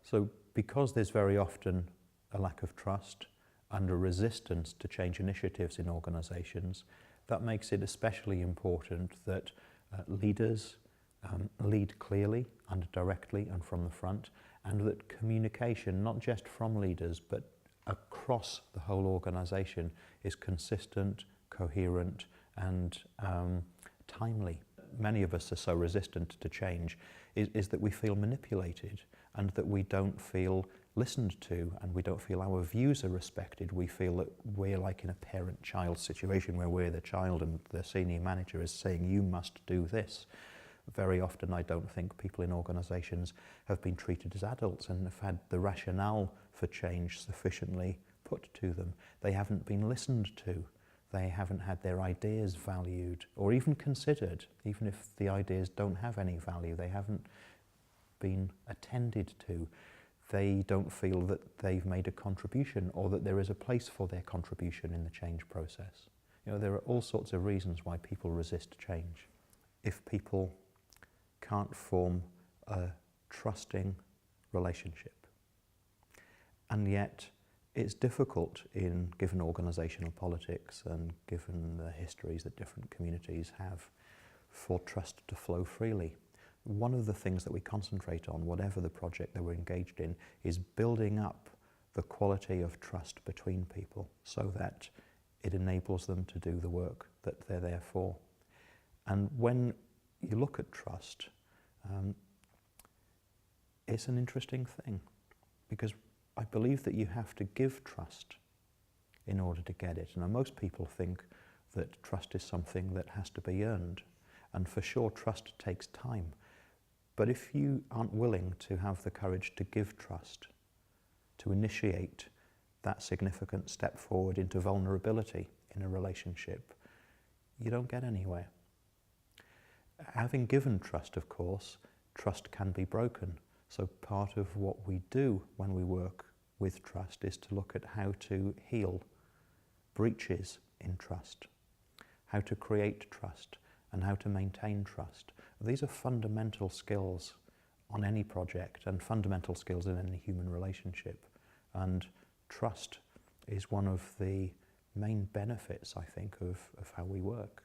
So because there's very often a lack of trust and a resistance to change initiatives in organisations, that makes it especially important that leaders lead clearly and directly and from the front, and that communication, not just from leaders but across the whole organisation, is consistent, coherent and timely. Many of us are so resistant to change is that we feel manipulated and that we don't feel listened to and we don't feel our views are respected. We feel that we're like in a parent-child situation where we're the child and the senior manager is saying, you must do this. Very often I don't think people in organisations have been treated as adults and have had the rationale for change sufficiently put to them. They haven't been listened to. They haven't had their ideas valued or even considered. Even if the ideas don't have any value, they haven't been attended to. They don't feel that they've made a contribution or that there is a place for their contribution in the change process. You know, there are all sorts of reasons why people resist change. If people can't form a trusting relationship, and yet it's difficult in given organisational politics and given the histories that different communities have for trust to flow freely. One of the things that we concentrate on, whatever the project that we're engaged in, is building up the quality of trust between people so that it enables them to do the work that they're there for. And when you look at trust, it's an interesting thing, because I believe that you have to give trust in order to get it. Now, most people think that trust is something that has to be earned, and for sure trust takes time. But if you aren't willing to have the courage to give trust, to initiate that significant step forward into vulnerability in a relationship, you don't get anywhere. Having given trust, of course, trust can be broken. So part of what we do when we work with trust is to look at how to heal breaches in trust, how to create trust, and how to maintain trust. These are fundamental skills on any project and fundamental skills in any human relationship. And trust is one of the main benefits, I think, of how we work.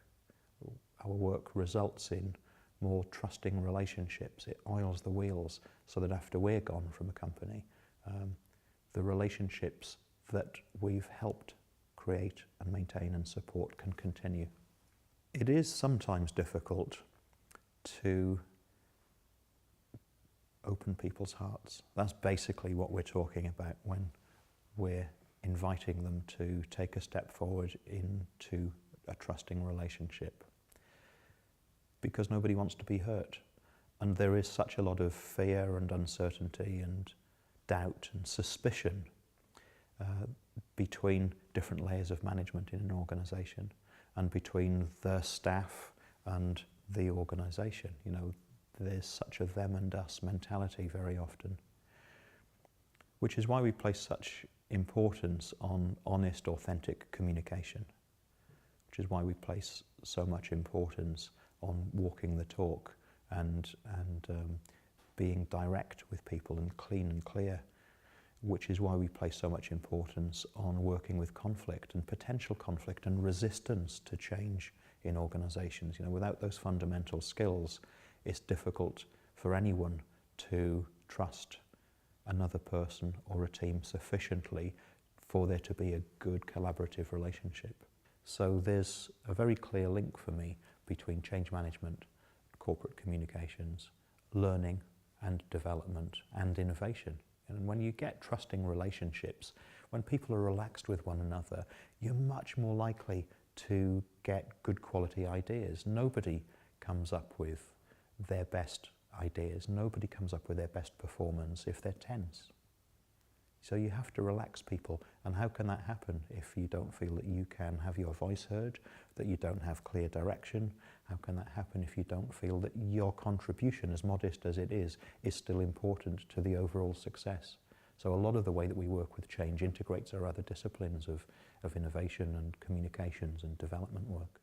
Our work results in more trusting relationships. It oils the wheels so that after we're gone from a company, the relationships that we've helped create and maintain and support can continue. It is sometimes difficult to open people's hearts. That's basically what we're talking about when we're inviting them to take a step forward into a trusting relationship. Because nobody wants to be hurt. And there is such a lot of fear and uncertainty and doubt and suspicion between different layers of management in an organisation and between the staff and the organisation. You know, there's such a them and us mentality very often, which is why we place such importance on honest, authentic communication, which is why we place so much importance on walking the talk and being direct with people and clean and clear, which is why we place so much importance on working with conflict and potential conflict and resistance to change in organisations. You know, without those fundamental skills, it's difficult for anyone to trust another person or a team sufficiently for there to be a good collaborative relationship. So there's a very clear link for me between change management, corporate communications, learning and development and innovation. And when you get trusting relationships, when people are relaxed with one another, you're much more likely to get good quality ideas. Nobody comes up with their best ideas. Nobody comes up with their best performance if they're tense. So you have to relax people. And how can that happen if you don't feel that you can have your voice heard, that you don't have clear direction? How can that happen if you don't feel that your contribution, as modest as it is still important to the overall success? So a lot of the way that we work with change integrates our other disciplines of innovation and communications and development work.